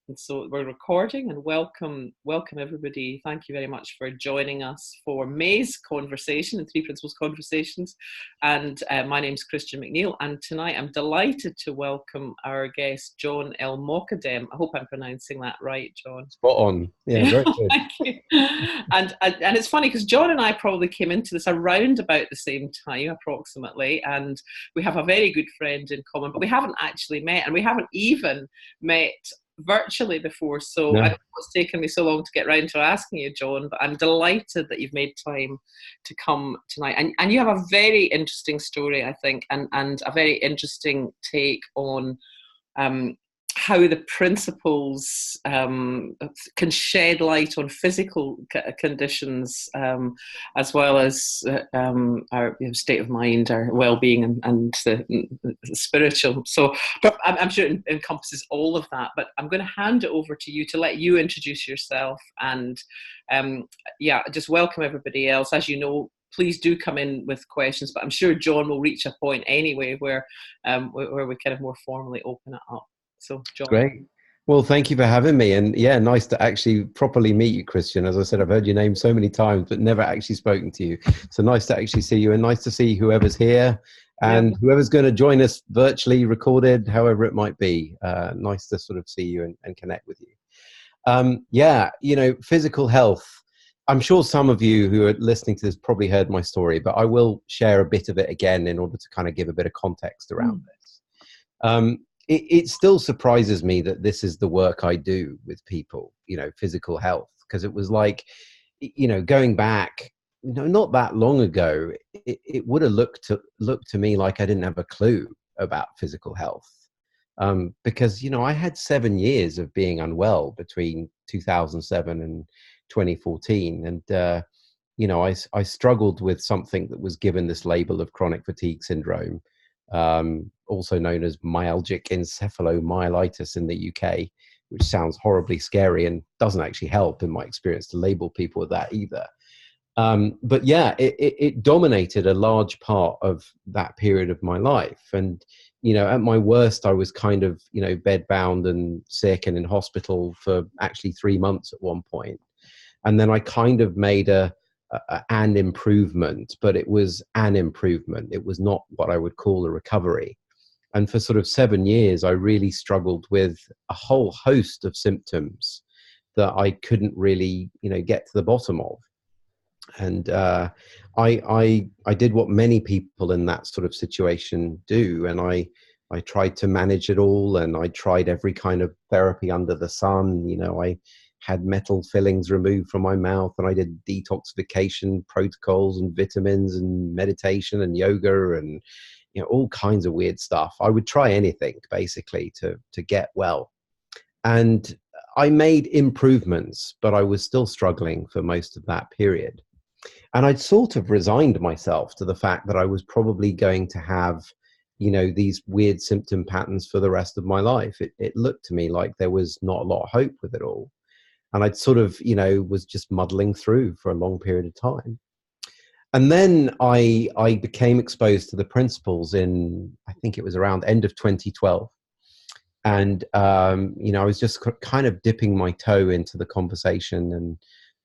And so we're recording, and welcome everybody. Thank you very much for joining us for May's conversation and Three Principles Conversations. And my name's Christian McNeil, and tonight I'm delighted to welcome our guest, John El-Mokadem. I hope I'm pronouncing that right, John. Spot on. Yeah, very good. Thank you. And it's funny because John and I probably came into this around about the same time, approximately, and we have a very good friend in common, but we haven't actually met, and we haven't even met virtually before. So I don't know what's taken me so long to get round to asking you, John, but I'm delighted that you've made time to come tonight. And you have a very interesting story, I think, and a very interesting take on how the principles can shed light on physical conditions, as well as our state of mind, our well-being, and the spiritual. So, but I'm sure it encompasses all of that. But I'm going to hand it over to you to let you introduce yourself, and just welcome everybody else. As you know, please do come in with questions, but I'm sure John will reach a point anyway where we kind of more formally open it up. So, John. Great. Well, thank you for having me. And yeah, nice to actually properly meet you, Christian. As I said, I've heard your name so many times, but never actually spoken to you. So nice to actually see you, and nice to see whoever's here and whoever's going to join us virtually, recorded, however it might be. Nice to sort of see you and connect with you. Physical health. I'm sure some of you who are listening to this probably heard my story, but I will share a bit of it again in order to kind of give a bit of context around this. It still surprises me that this is the work I do with people, physical health, because it was like, going back, not that long ago, it would have looked to me like I didn't have a clue about physical health. Because, I had 7 years of being unwell between 2007 and 2014. And, I struggled with something that was given this label of chronic fatigue syndrome, also known as myalgic encephalomyelitis in the UK, which sounds horribly scary and doesn't actually help in my experience to label people with that either. But yeah, it dominated a large part of that period of my life. And, at my worst, I was kind of, bedbound and sick and in hospital for actually 3 months at one point. And then I kind of made an improvement, but it was an improvement. It was not what I would call a recovery. And for sort of 7 years, I really struggled with a whole host of symptoms that I couldn't really, get to the bottom of. And I did what many people in that sort of situation do. And I tried to manage it all, and I tried every kind of therapy under the sun. I had metal fillings removed from my mouth, and I did detoxification protocols and vitamins and meditation and yoga and all kinds of weird stuff. I would try anything basically to get well. And I made improvements, but I was still struggling for most of that period. And I'd sort of resigned myself to the fact that I was probably going to have these weird symptom patterns for the rest of my life. It looked to me like there was not a lot of hope with it all. And I'd sort of, was just muddling through for a long period of time. And then I became exposed to the principles in, I think it was around end of 2012. And, I was just kind of dipping my toe into the conversation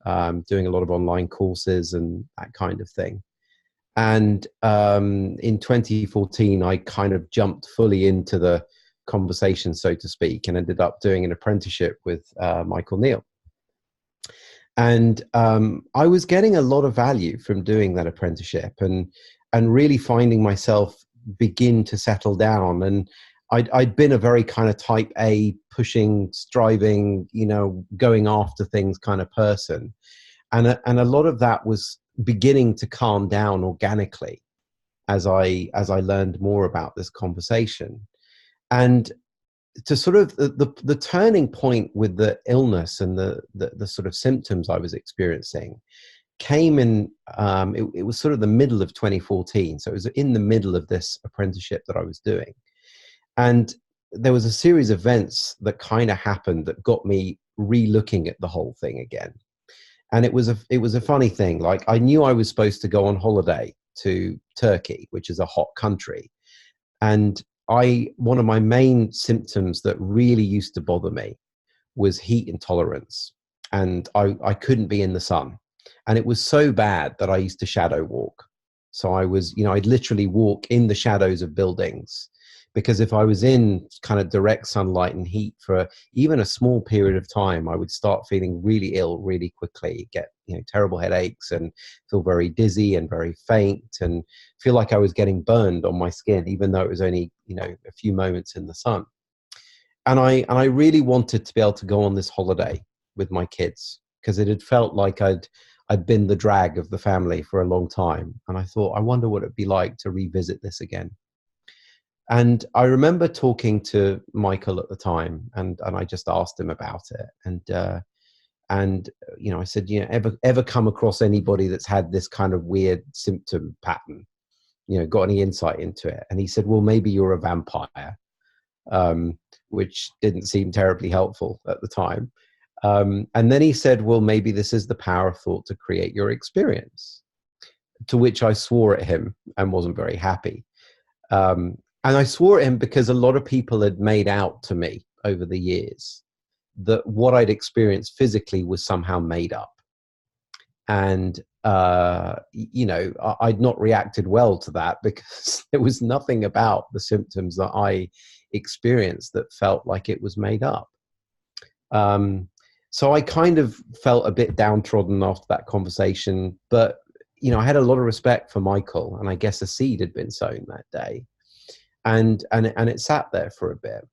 and doing a lot of online courses and that kind of thing. And in 2014, I kind of jumped fully into the conversation, so to speak, and ended up doing an apprenticeship with Michael Neill. And I was getting a lot of value from doing that apprenticeship and really finding myself begin to settle down. And I'd been a very kind of type A, pushing, striving, going after things kind of person. And a lot of that was beginning to calm down organically as I learned more about this conversation. And to sort of the turning point with the illness and the sort of symptoms I was experiencing came in, it was sort of the middle of 2014. So it was in the middle of this apprenticeship that I was doing. And there was a series of events that kind of happened that got me re-looking at the whole thing again. And it was a funny thing. Like, I knew I was supposed to go on holiday to Turkey, which is a hot country. And one of my main symptoms that really used to bother me was heat intolerance. And I couldn't be in the sun. And it was so bad that I used to shadow walk. So I was, I'd literally walk in the shadows of buildings, because if I was in kind of direct sunlight and heat for even a small period of time, I would start feeling really ill really quickly, get, terrible headaches and feel very dizzy and very faint and feel like I was getting burned on my skin, even though it was only, a few moments in the sun. And I really wanted to be able to go on this holiday with my kids, because it had felt like I'd been the drag of the family for a long time. And I thought, I wonder what it'd be like to revisit this again. And I remember talking to Michael at the time, and I just asked him about it. And I said, ever come across anybody that's had this kind of weird symptom pattern? Got any insight into it? And he said, well, maybe you're a vampire, which didn't seem terribly helpful at the time. And then he said, well, maybe this is the power of thought to create your experience. To which I swore at him and wasn't very happy. And I swore at him because a lot of people had made out to me over the years that what I'd experienced physically was somehow made up. And, I'd not reacted well to that, because there was nothing about the symptoms that I experienced that felt like it was made up. So I kind of felt a bit downtrodden after that conversation. But, I had a lot of respect for Michael, and I guess a seed had been sown that day. And it sat there for a bit.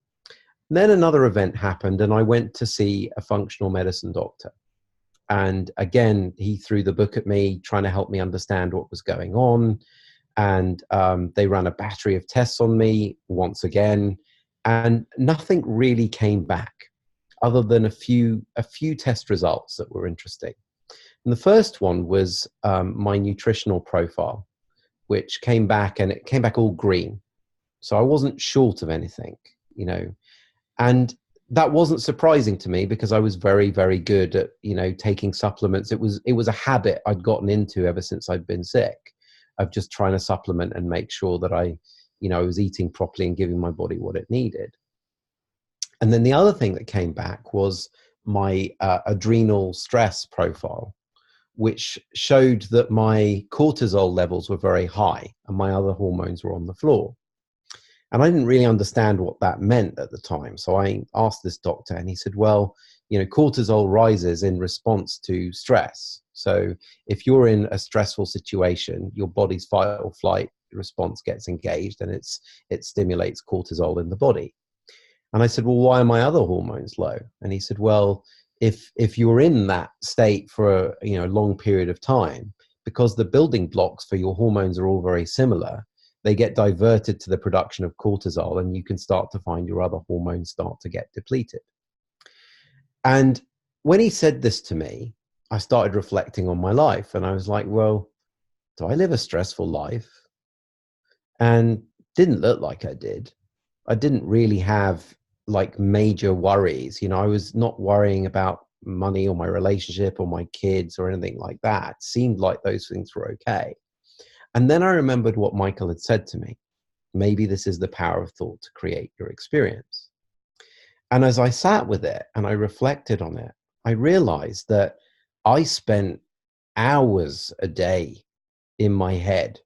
And then another event happened, and I went to see a functional medicine doctor. And again, he threw the book at me, trying to help me understand what was going on. And they ran a battery of tests on me once again, and nothing really came back other than a few test results that were interesting. And the first one was my nutritional profile, which came back, and it came back all green. So I wasn't short of anything, and that wasn't surprising to me, because I was very, very good at, taking supplements. It was a habit I'd gotten into ever since I'd been sick, of just trying to supplement and make sure that I was eating properly and giving my body what it needed. And then the other thing that came back was my adrenal stress profile, which showed that my cortisol levels were very high and my other hormones were on the floor. And I didn't really understand what that meant at the time. So I asked this doctor, and he said, well, cortisol rises in response to stress. So if you're in a stressful situation, your body's fight or flight response gets engaged, and it stimulates cortisol in the body. And I said, well, why are my other hormones low? And he said, well, if you're in that state for a long period of time, because the building blocks for your hormones are all very similar, they get diverted to the production of cortisol, and you can start to find your other hormones start to get depleted. And when he said this to me, I started reflecting on my life, and I was like, well, do I live a stressful life? And didn't look like I did. I didn't really have like major worries. I was not worrying about money or my relationship or my kids or anything like that. It seemed like those things were okay. And then I remembered what Michael had said to me. Maybe this is the power of thought to create your experience. And as I sat with it and I reflected on it, I realized that I spent hours a day in my head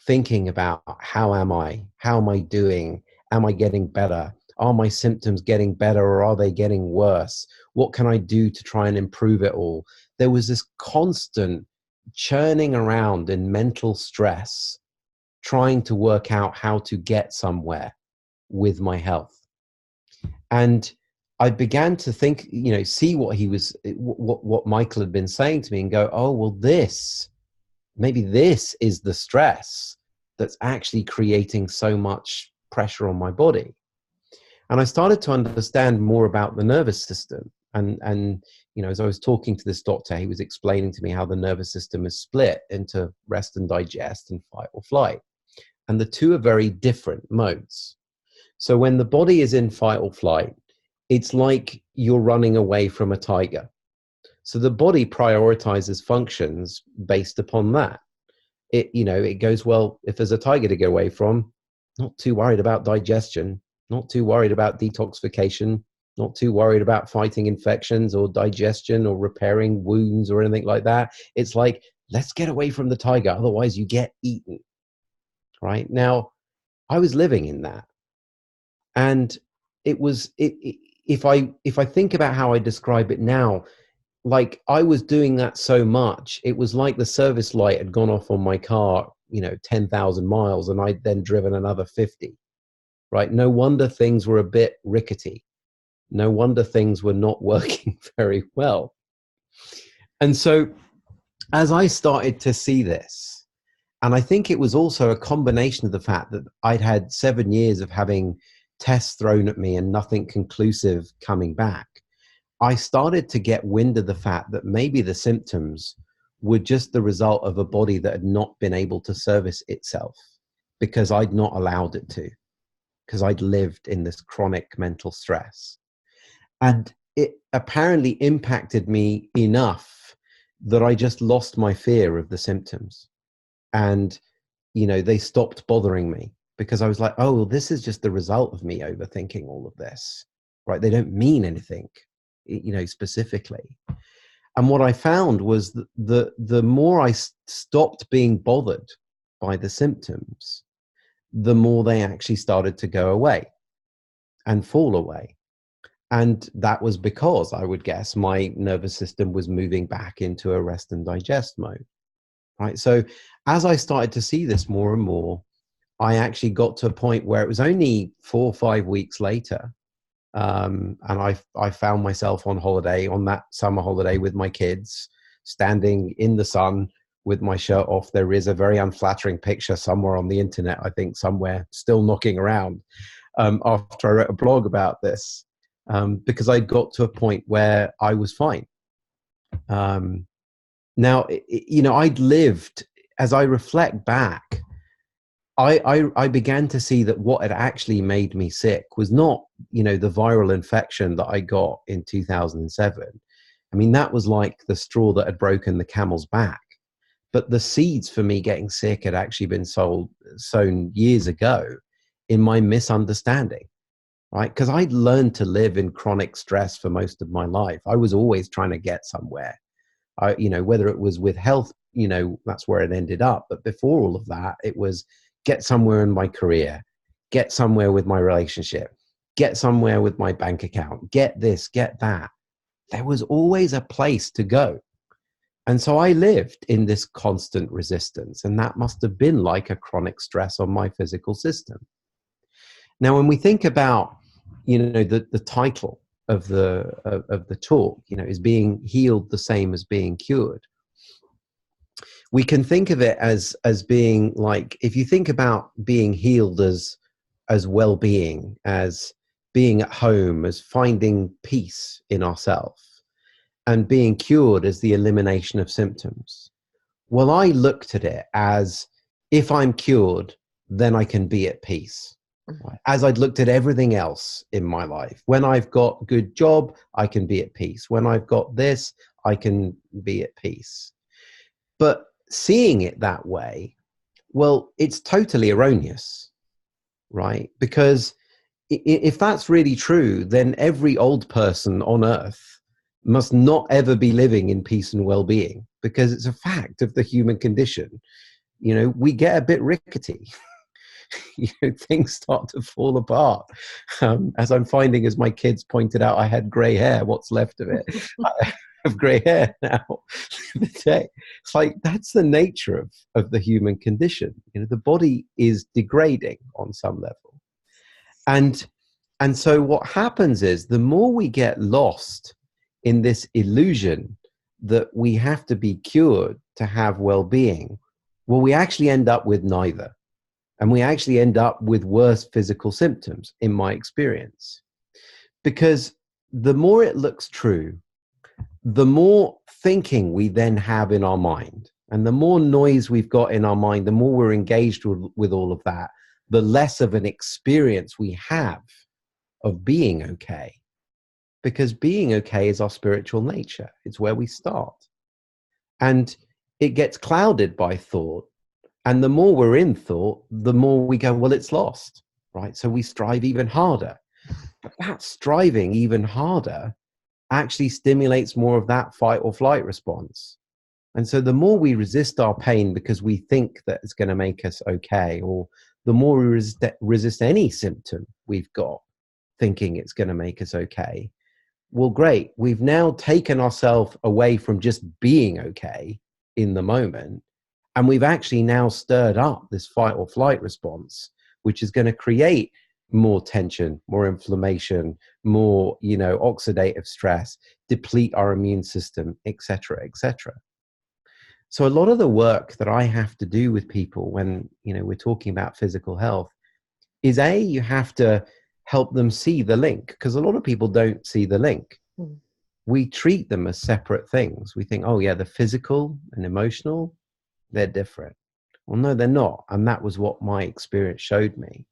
thinking about, how am I doing? Am I getting better? Are my symptoms getting better, or are they getting worse? What can I do to try and improve it all? There was this constant churning around in mental stress, trying to work out how to get somewhere with my health. And I began to think, see what Michael had been saying to me, and go, oh, well, maybe this is the stress that's actually creating so much pressure on my body. And I started to understand more about the nervous system. And as I was talking to this doctor, he was explaining to me how the nervous system is split into rest and digest and fight or flight. And the two are very different modes. So when the body is in fight or flight, it's like you're running away from a tiger. So the body prioritizes functions based upon that. It goes, well, if there's a tiger to get away from, not too worried about digestion, not too worried about detoxification, not too worried about fighting infections or digestion or repairing wounds or anything like that. It's like, let's get away from the tiger, otherwise you get eaten. Right now, I was living in that, and it was if I think about how I describe it now, like I was doing that so much, it was like the service light had gone off on my car, 10,000 miles, and I'd then driven another 50. Right? No wonder things were a bit rickety. No wonder things were not working very well. And so as I started to see this, and I think it was also a combination of the fact that I'd had 7 years of having tests thrown at me and nothing conclusive coming back, I started to get wind of the fact that maybe the symptoms were just the result of a body that had not been able to service itself because I'd not allowed it to, because I'd lived in this chronic mental stress. And it apparently impacted me enough that I just lost my fear of the symptoms. And, they stopped bothering me because I was like, oh, this is just the result of me overthinking all of this, right? They don't mean anything, specifically. And what I found was that the more I stopped being bothered by the symptoms, the more they actually started to go away and fall away. And that was because, I would guess, my nervous system was moving back into a rest and digest mode, right? So as I started to see this more and more, I actually got to a point where it was only 4 or 5 weeks later, and I found myself on holiday, on that summer holiday with my kids, standing in the sun with my shirt off. There is a very unflattering picture somewhere on the internet, I think somewhere still knocking around, after I wrote a blog about this. Because I got to a point where I was fine. Now, I'd lived, as I reflect back, I began to see that what had actually made me sick was not, the viral infection that I got in 2007. I mean, that was like the straw that had broken the camel's back. But the seeds for me getting sick had actually been sown years ago in my misunderstanding. Right? Because I'd learned to live in chronic stress for most of my life. I was always trying to get somewhere. Whether it was with health, that's where it ended up. But before all of that, it was get somewhere in my career, get somewhere with my relationship, get somewhere with my bank account, get this, get that. There was always a place to go. And so I lived in this constant resistance, and that must have been like a chronic stress on my physical system. Now, when we think about, the title of the talk, is being healed the same as being cured, we can think of it as being like, if you think about being healed as well-being, as being at home, as finding peace in ourselves, and being cured as the elimination of symptoms. Well, I looked at it as, if I'm cured, then I can be at peace. As I'd looked at everything else in my life. When I've got a good job, I can be at peace. When I've got this, I can be at peace. But seeing it that way, well, it's totally erroneous, right? Because if that's really true, then every old person on earth must not ever be living in peace and well-being, because it's a fact of the human condition. We get a bit rickety. Things start to fall apart. As I'm finding, as my kids pointed out, I had gray hair. What's left of it? I have gray hair now. It's like, that's the nature of the human condition. The body is degrading on some level. And so what happens is, the more we get lost in this illusion that we have to be cured to have well-being, well, we actually end up with neither. And we actually end up with worse physical symptoms, in my experience. Because the more it looks true, the more thinking we then have in our mind, and the more noise we've got in our mind, the more we're engaged with all of that, the less of an experience we have of being okay. Because being okay is our spiritual nature. It's where we start. And it gets clouded by thought. And the more we're in thought, the more we go, well, it's lost, right? So we strive even harder. But that striving even harder actually stimulates more of that fight or flight response. And so the more we resist our pain because we think that it's going to make us okay, or the more we resist any symptom we've got, thinking it's going to make us okay, well, great. We've now taken ourselves away from just being okay in the moment. And we've actually now stirred up this fight or flight response, which is going to create more tension, more inflammation, more, oxidative stress, deplete our immune system, etc., etc. So a lot of the work that I have to do with people when, we're talking about physical health is you have to help them see the link, because a lot of people don't see the link. We treat them as separate things. We think, oh yeah, the physical and emotional, they're different. Well, no, they're not. And that was what my experience showed me.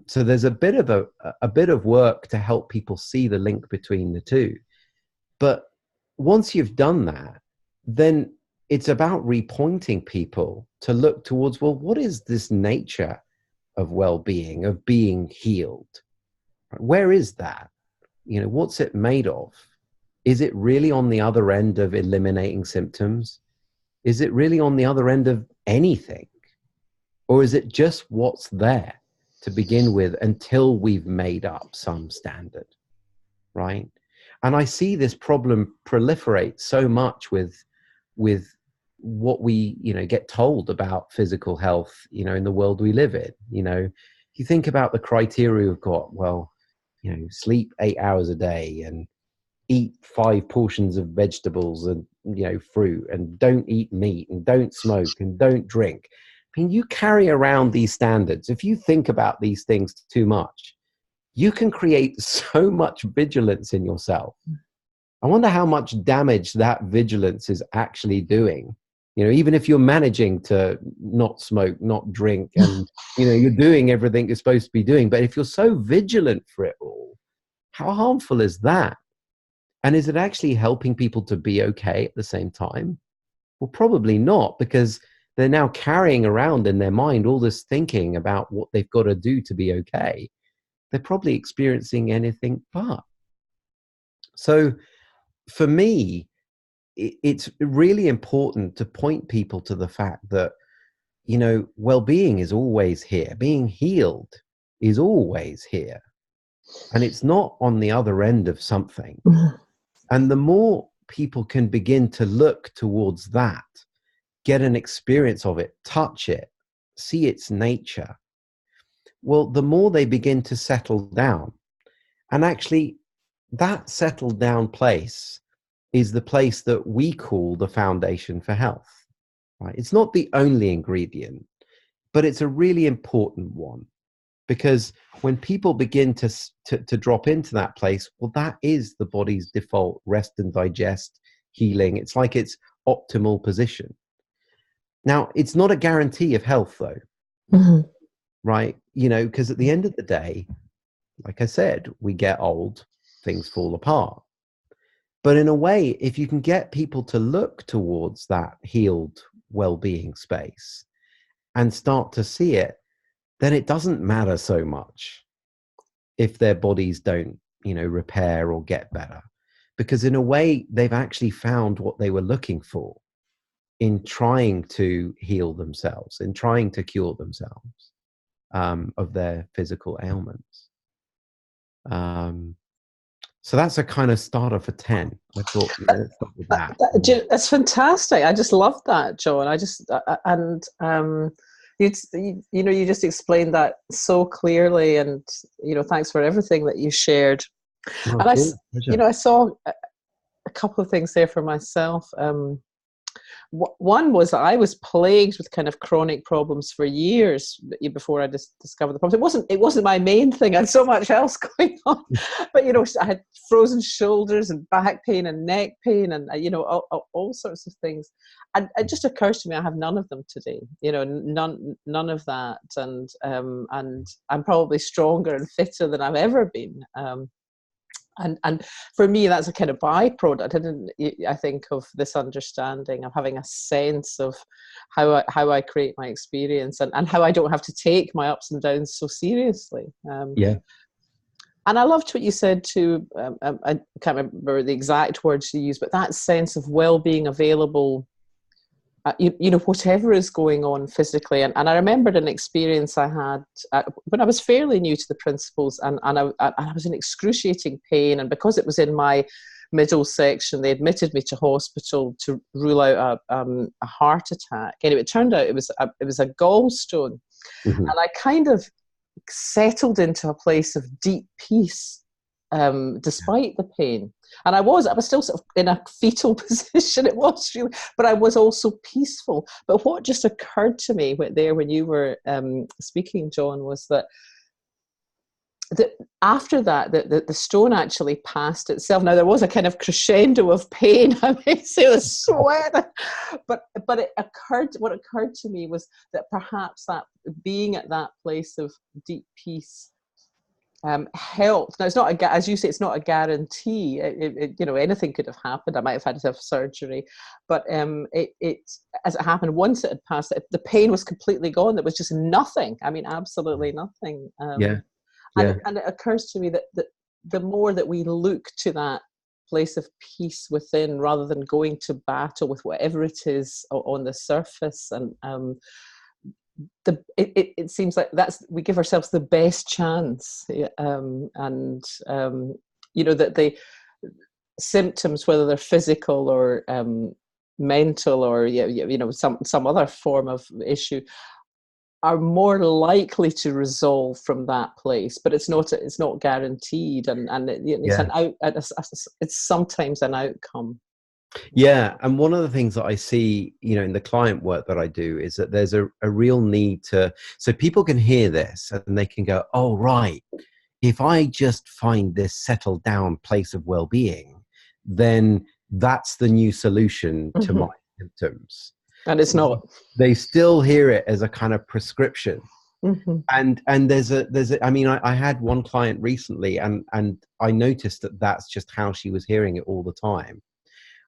So there's a bit of work to help people see the link between the two. But once you've done that, then it's about repointing people to look towards, well, what is this nature of well-being, of being healed? Where is that? What's it made of? Is it really on the other end of eliminating symptoms? Is it really on the other end of anything? Or is it just what's there to begin with until we've made up some standard, right? And I see this problem proliferate so much with what we, get told about physical health, in the world we live in. If you think about the criteria we've got, well, sleep 8 hours a day and eat 5 portions of vegetables and, fruit, and don't eat meat and don't smoke and don't drink. I mean, you carry around these standards. If you think about these things too much, you can create so much vigilance in yourself. I wonder how much damage that vigilance is actually doing. Even if you're managing to not smoke, not drink, and, you're doing everything you're supposed to be doing. But if you're so vigilant for it all, how harmful is that? And is it actually helping people to be okay at the same time? Well, probably not, because they're now carrying around in their mind all this thinking about what they've got to do to be okay. They're probably experiencing anything but. So for me, it's really important to point people to the fact that, well-being is always here. Being healed is always here. And it's not on the other end of something. And the more people can begin to look towards that, get an experience of it, touch it, see its nature, well, the more they begin to settle down. And actually, that settled down place is the place that we call the foundation for health. Right? It's not the only ingredient, but it's a really important one, because when people begin to drop into that place, well, that is the body's default rest and digest, healing. It's like its optimal position. Now, it's not a guarantee of health, though, right? Because at the end of the day, like I said, we get old, things fall apart. But in a way, if you can get people to look towards that healed well-being space and start to see it, then it doesn't matter so much if their bodies don't, repair or get better. Because in a way, they've actually found what they were looking for in trying to heal themselves, in trying to cure themselves of their physical ailments. So that's a kind of starter for 10. I thought, let's start with that. That's fantastic. I just love that, John. You just explained that so clearly, and thanks for everything that you shared. Oh, and cool. I saw a couple of things there for myself. One was that I was plagued with kind of chronic problems for years before I discovered the problem. It wasn't my main thing. I had so much else going on, but I had frozen shoulders and back pain and neck pain and all sorts of things. And it just occurs to me I have none of them today. None of that, and I'm probably stronger and fitter than I've ever been. And for me, that's a kind of byproduct. I think of this understanding of having a sense of how I create my experience and how I don't have to take my ups and downs so seriously. Yeah. And I loved what you said too. I can't remember the exact words you used, but that sense of well-being available, you know, whatever is going on physically. And I remembered an experience I had when I was fairly new to the principles, and I was in excruciating pain. And because it was in my middle section, they admitted me to hospital to rule out a heart attack. Anyway, it turned out it was a gallstone. Mm-hmm. And I kind of settled into a place of deep peace, despite the pain. And I was still sort of in a fetal position. It was really, but I was also peaceful. But what just occurred to me when you were speaking, John, was that after that, the stone actually passed itself. Now, there was a kind of crescendo of pain. I may say the sweat, but what occurred to me was that perhaps that being at that place of deep peace helped. Now, it's not as you say, it's not a guarantee. You know, anything could have happened. I might have had to have surgery, but it as it happened, once it had passed, the pain was completely gone. There was just nothing. I mean, absolutely nothing. Yeah. Yeah. And it occurs to me that the more that we look to that place of peace within, rather than going to battle with whatever it is on the surface, and it seems like we give ourselves the best chance. You know, that the symptoms, whether they're physical or mental, or you know, some other form of issue, are more likely to resolve from that place, but it's not guaranteed, and it's sometimes an outcome. Yeah, and one of the things that I see, you know, in the client work that I do is that there's a real need so people can hear this and they can go, oh, right, if I just find this settled down place of well-being, then that's the new solution to my symptoms. And it's not. They still hear it as a kind of prescription. Mm-hmm. And there's I mean, I had one client recently, and I noticed that that's just how she was hearing it all the time.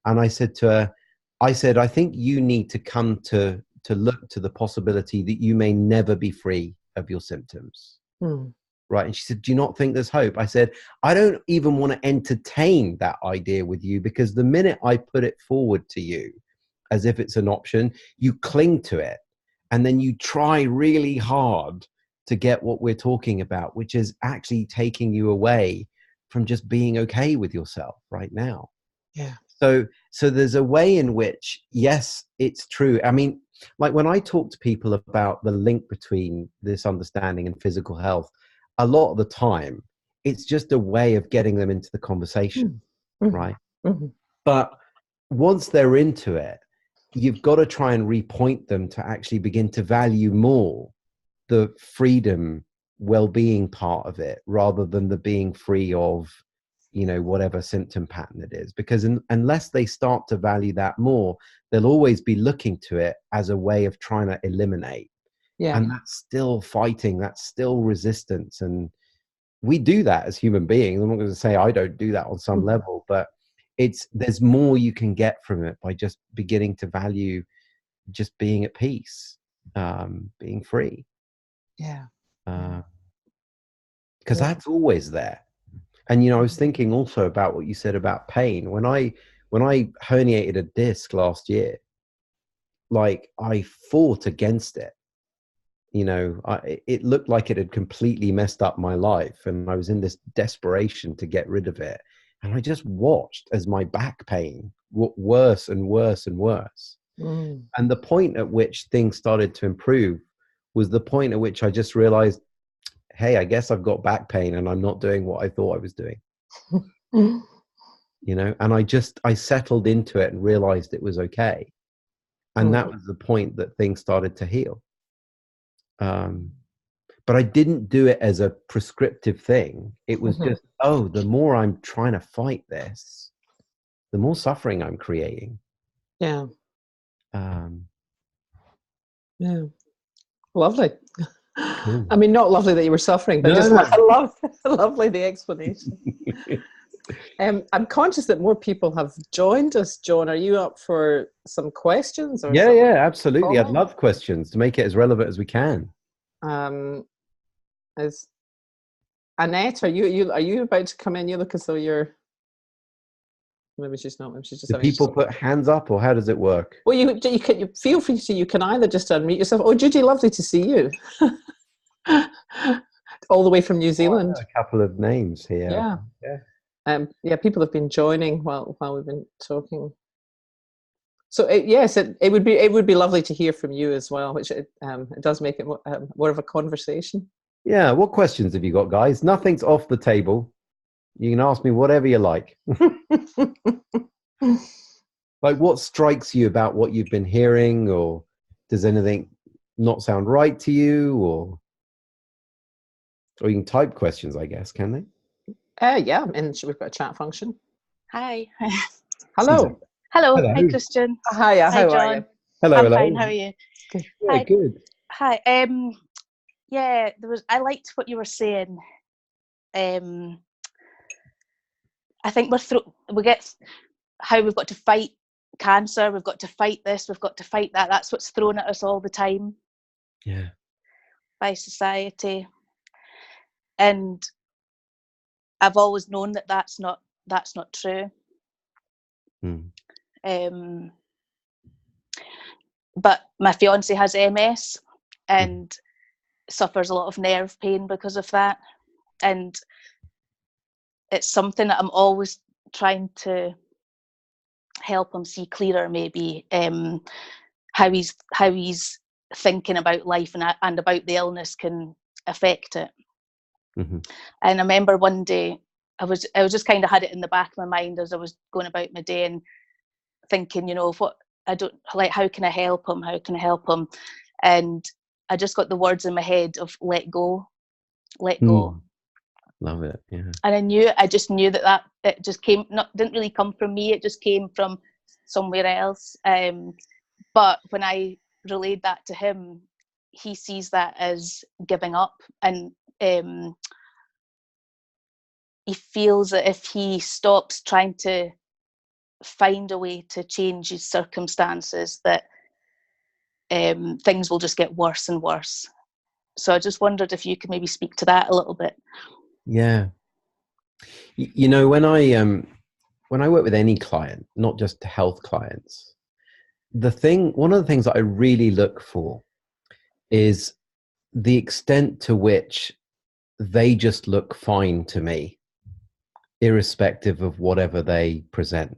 And I said to her, I think you need to come to look to the possibility that you may never be free of your symptoms. Right. And she said, do you not think there's hope? I said, I don't even want to entertain that idea with you, because the minute I put it forward to you as if it's an option, you cling to it. And then you try really hard to get what we're talking about, which is actually taking you away from just being okay with yourself right now. Yeah. So there's a way in which, yes, it's true. I mean, like when I talk to people about the link between this understanding and physical health, a lot of the time, it's just a way of getting them into the conversation, right? Mm-hmm. But once they're into it, you've got to try and repoint them to actually begin to value more the freedom, well-being part of it, rather than the being free of, you know, whatever symptom pattern it is. Because unless they start to value that more, they'll always be looking to it as a way of trying to eliminate. Yeah. And that's still fighting, that's still resistance. And we do that as human beings. I'm not going to say I don't do that on some level, but there's more you can get from it by just beginning to value just being at peace, being free. Yeah. Because that's always there. And, you know, I was thinking also about what you said about pain. When I herniated a disc last year, like I fought against it. You know, it looked like it had completely messed up my life, and I was in this desperation to get rid of it. And I just watched as my back pain got worse and worse and worse. And the point at which things started to improve was the point at which I just realized, hey, I guess I've got back pain and I'm not doing what I thought I was doing. You know, and I settled into it and realized it was okay. And that was the point that things started to heal. But I didn't do it as a prescriptive thing. It was just, the more I'm trying to fight this, the more suffering I'm creating. Yeah. Yeah. Lovely. Cool. I mean, not lovely that you were suffering, but lovely the explanation. I'm conscious that more people have joined us. John, are you up for some questions? Or yeah, absolutely. I'd love questions to make it as relevant as we can. Annette, are you about to come in? You look as though you're. Maybe she's not. Maybe she's just. Do people put hands up, or how does it work? Well, you feel free to. You can either just unmute yourself. Oh, Judy, lovely to see you. All the way from New Zealand. A couple of names here. Yeah. Yeah. People have been joining while we've been talking. So yes, it would be lovely to hear from you as well, which it does make it more of a conversation. Yeah. What questions have you got, guys? Nothing's off the table. You can ask me whatever you like. Like, what strikes you about what you've been hearing, or does anything not sound right to you, or you can type questions, I guess, can they? Yeah, and we've got a chat function. Hi. Hello. Hello. Hello. Hi, Christian. Hi, Hi, how John. are you? Hello, I'm hello. fine. How are you? Yeah, Hi. good. Hi. Yeah, I liked what you were saying. I think we get how we've got to fight cancer, we've got to fight this, we've got to fight that. That's what's thrown at us all the time. Yeah. By society. And I've always known that that's not true. But my fiance has MS and suffers a lot of nerve pain because of that, and it's something that I'm always trying to help him see clearer, maybe how he's thinking about life and about the illness can affect it. And I remember one day I was just kind of had it in the back of my mind as I was going about my day and thinking, what I don't like, how can I help him? How can I help him? And I just got the words in my head of let go. Love it. Yeah. And I just knew that it just didn't really come from me. It just came from somewhere else. But when I relayed that to him, he sees that as giving up, and he feels that if he stops trying to find a way to change his circumstances, that things will just get worse and worse. So I just wondered if you could maybe speak to that a little bit. Yeah. When I work with any client, not just health clients, one of the things that I really look for is the extent to which they just look fine to me, irrespective of whatever they present.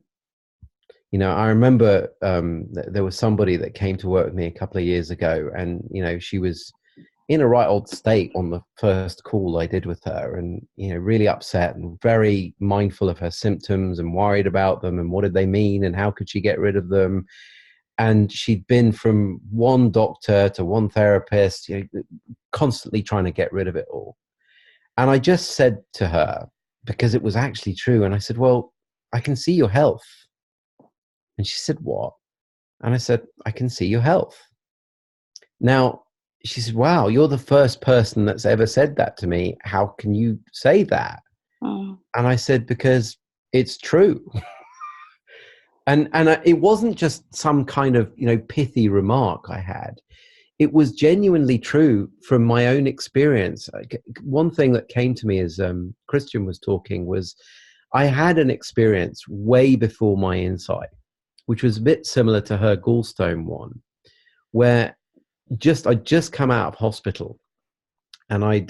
I remember there was somebody that came to work with me a couple of years ago, and she was in a right old state on the first call I did with her, and really upset and very mindful of her symptoms and worried about them and what did they mean and how could she get rid of them. And she'd been from one doctor to one therapist, constantly trying to get rid of it all. And I just said to her, because it was actually true, and I said, well, I can see your health. And she said, what? And I said, I can see your health. Now, she said, wow, you're the first person that's ever said that to me. How can you say that? And I said, because it's true. and it wasn't just some kind of, pithy remark I had. It was genuinely true from my own experience. One thing that came to me as Christian was talking was I had an experience way before my insight, which was a bit similar to her gallstone one, where I'd just come out of hospital, and I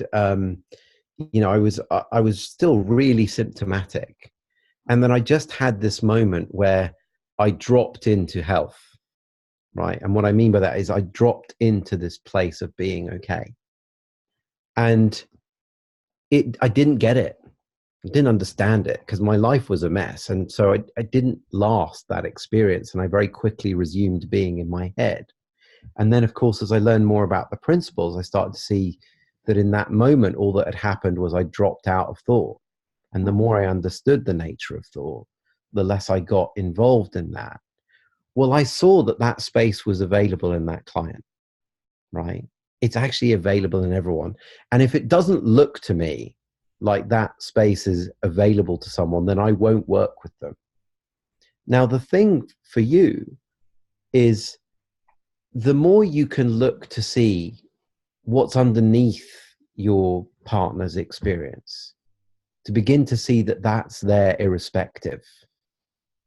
was still really symptomatic, and then I just had this moment where I dropped into health, right? And what I mean by that is I dropped into this place of being okay, and I didn't get it. I didn't understand it because my life was a mess, and so I didn't last that experience, and I very quickly resumed being in my head. And then, of course, as I learned more about the principles, I started to see that in that moment, all that had happened was I dropped out of thought. And the more I understood the nature of thought, the less I got involved in that. Well, I saw that space was available in that client, right? It's actually available in everyone. And if it doesn't look to me like that space is available to someone, then I won't work with them. Now, the thing for you is, the more you can look to see what's underneath your partner's experience, to begin to see that that's there irrespective,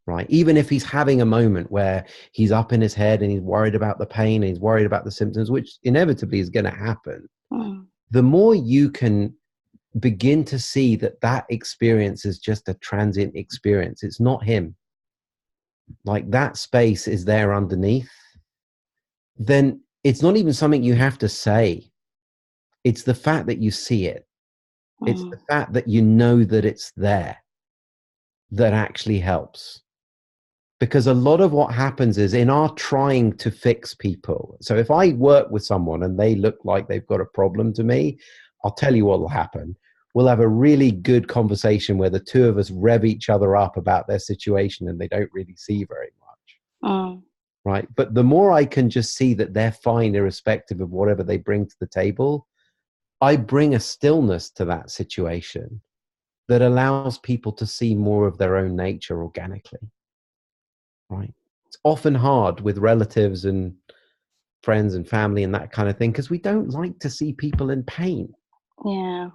right? Even if he's having a moment where he's up in his head and he's worried about the pain and he's worried about the symptoms, which inevitably is going to happen, the more you can begin to see that that experience is just a transient experience. It's not him. Like, that space is there underneath. Then it's not even something you have to say. It's the fact that you see it. It's the fact that you know that it's there that actually helps. Because a lot of what happens is, in our trying to fix people, so if I work with someone and they look like they've got a problem to me, I'll tell you what will happen. We'll have a really good conversation where the two of us rev each other up about their situation and they don't really see very much. Right? But the more I can just see that they're fine irrespective of whatever they bring to the table, I bring a stillness to that situation that allows people to see more of their own nature organically. Right? It's often hard with relatives and friends and family and that kind of thing, because we don't like to see people in pain. Yeah.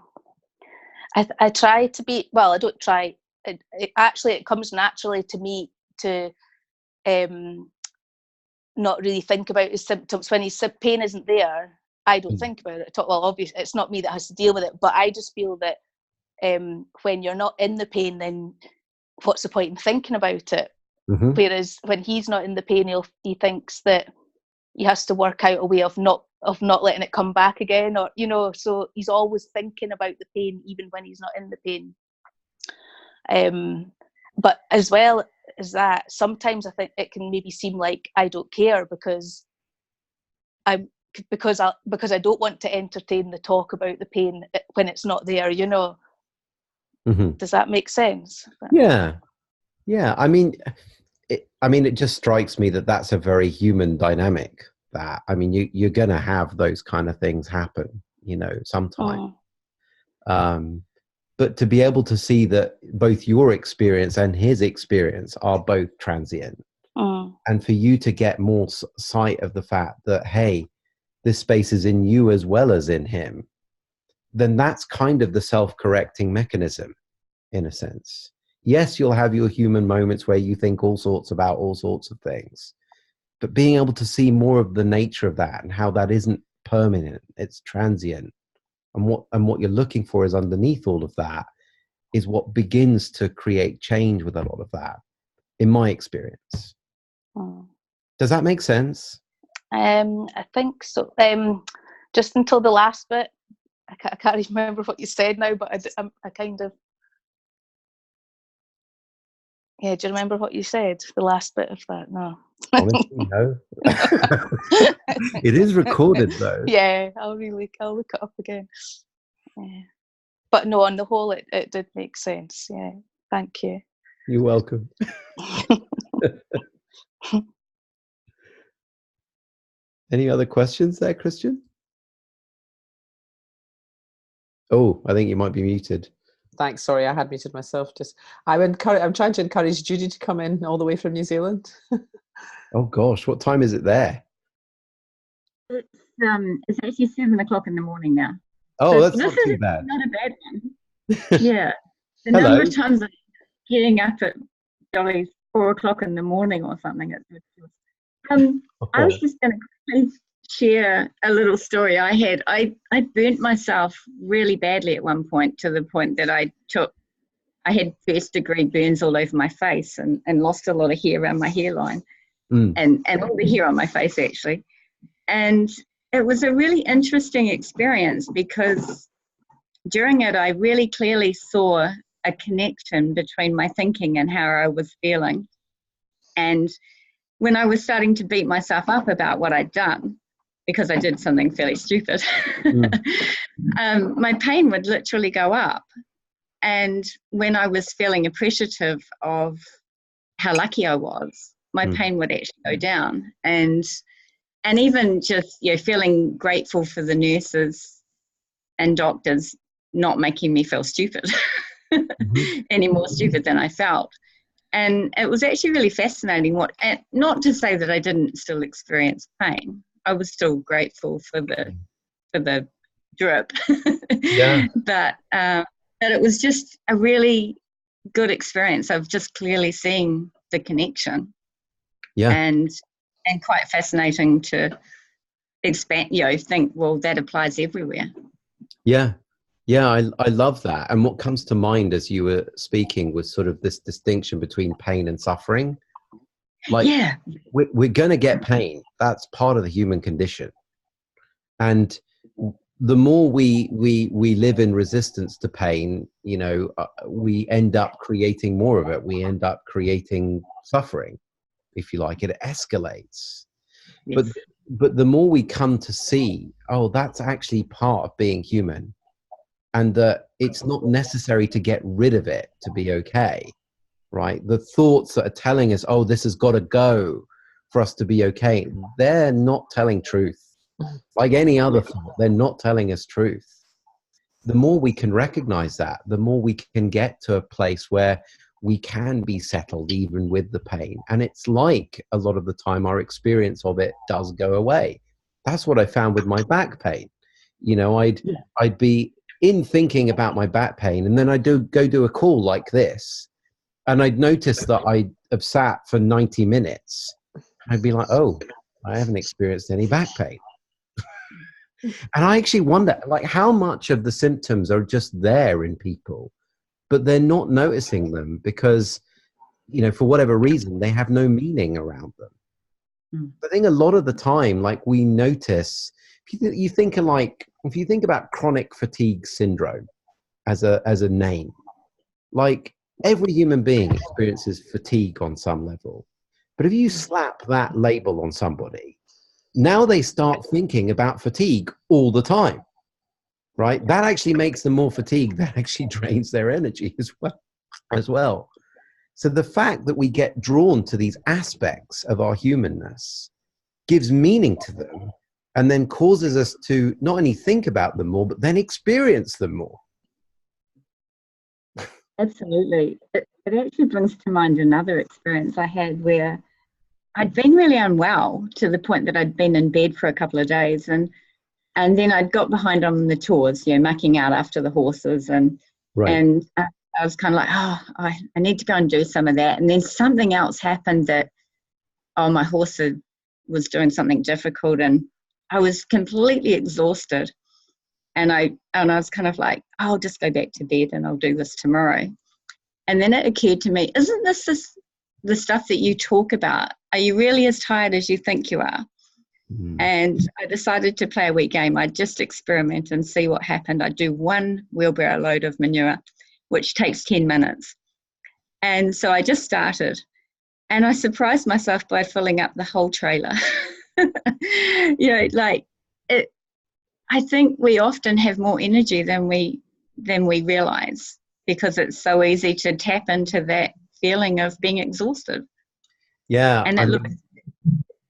I try to be, well, I don't try. It comes naturally to me to not really think about his symptoms. When his pain isn't there, I don't think about it at all. Well, obviously, it's not me that has to deal with it, but I just feel that when you're not in the pain, then what's the point in thinking about it? Whereas when he's not in the pain, he thinks that he has to work out a way of not letting it come back again, or so he's always thinking about the pain even when he's not in the pain. But as well as that, sometimes I think it can maybe seem like I don't care because I don't want to entertain the talk about the pain when it's not there. Does that make sense? Yeah. I mean, it just strikes me that that's a very human dynamic. That, I mean, you're going to have those kind of things happen, sometime. But to be able to see that both your experience and his experience are both transient, and for you to get more sight of the fact that, hey, this space is in you as well as in him, then that's kind of the self-correcting mechanism, in a sense. Yes, you'll have your human moments where you think all sorts about all sorts of things, but being able to see more of the nature of that and how that isn't permanent, it's transient. And what you're looking for is underneath all of that is what begins to create change with a lot of that, in my experience. Does that make sense? I think so. Just until the last bit, I can't even remember what you said now, but I kind of... Yeah, do you remember what you said? The last bit of that? No. Honestly, no. It is recorded, though. Yeah, I'll look it up again. Yeah. But no, on the whole, it did make sense. Yeah, thank you. You're welcome. Any other questions there, Christian? Oh, I think you might be muted. Thanks. Sorry, I had muted myself. I'm trying to encourage Judy to come in all the way from New Zealand. Oh gosh, what time is it there? It's actually 7 o'clock in the morning now. Oh, so that's not too bad. Not a bad one. Yeah, the number of times I'm getting up at Dolly's 4 o'clock in the morning or something. It's ridiculous. I was just going to quickly share a little story I had. I burnt myself really badly at one point, to the point that I had first-degree burns all over my face and lost a lot of hair around my hairline, and all the hair on my face, actually. And it was a really interesting experience because during it, I really clearly saw a connection between my thinking and how I was feeling. And when I was starting to beat myself up about what I'd done, because I did something fairly stupid, my pain would literally go up. And when I was feeling appreciative of how lucky I was, my pain would actually go down. And even just feeling grateful for the nurses and doctors not making me feel stupid, any more stupid than I felt. And it was actually really fascinating. Not to say that I didn't still experience pain. I was still grateful for the drip. Yeah. But it was just a really good experience of just clearly seeing the connection. Yeah. And quite fascinating to expand, think, well, that applies everywhere. Yeah. Yeah, I love that. And what comes to mind as you were speaking was sort of this distinction between pain and suffering. Like, yeah, we're going to get pain. That's part of the human condition. And the more we live in resistance to pain, we end up creating more of it. We end up creating suffering, if you like. It escalates. yes. But the more we come to see, oh, that's actually part of being human, and that it's not necessary to get rid of it to be okay, right? The thoughts that are telling us, oh, this has got to go for us to be okay, they're not telling truth. Like any other thought, they're not telling us truth. The more we can recognize that, the more we can get to a place where we can be settled even with the pain. And it's like a lot of the time our experience of it does go away. That's what I found with my back pain. I'd be in thinking about my back pain, and then I'd go do a call like this, and I'd notice that I have sat for 90 minutes. I'd be like, oh, I haven't experienced any back pain. And I actually wonder, like, how much of the symptoms are just there in people, but they're not noticing them because, for whatever reason, they have no meaning around them. I think a lot of the time, like, we notice, if you think about chronic fatigue syndrome as a name, like, every human being experiences fatigue on some level. But if you slap that label on somebody, now they start thinking about fatigue all the time, right? That actually makes them more fatigued. That actually drains their energy as well. So the fact that we get drawn to these aspects of our humanness gives meaning to them, and then causes us to not only think about them more, but then experience them more. Absolutely. It actually brings to mind another experience I had where I'd been really unwell to the point that I'd been in bed for a couple of days, and then I'd got behind on the chores, mucking out after the horses, and I was kind of like, oh, I need to go and do some of that. And then something else happened that, my horse was doing something difficult, and I was completely exhausted. And I was kind of like, I'll just go back to bed and I'll do this tomorrow. And then it occurred to me, isn't this the stuff that you talk about? Are you really as tired as you think you are? And I decided to play a wee game. I'd just experiment and see what happened. I'd do one wheelbarrow load of manure, which takes 10 minutes. And so I just started. And I surprised myself by filling up the whole trailer. I think we often have more energy than we realize, because it's so easy to tap into that feeling of being exhausted. Yeah, and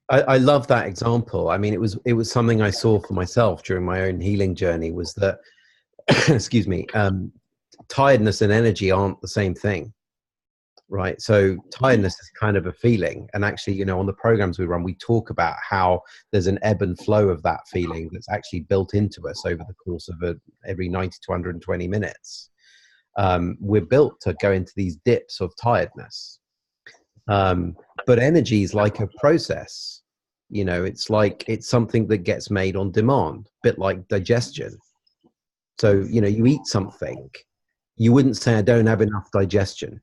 I love that example. I mean, it was something I saw for myself during my own healing journey, was that excuse me, tiredness and energy aren't the same thing, right? So tiredness is kind of a feeling, and actually, on the programs we run, we talk about how there's an ebb and flow of that feeling that's actually built into us over the course of every 90 to 120 minutes. We're built to go into these dips of tiredness, but energy is like a process. It's something that gets made on demand, a bit like digestion. So you eat something, you wouldn't say I don't have enough digestion.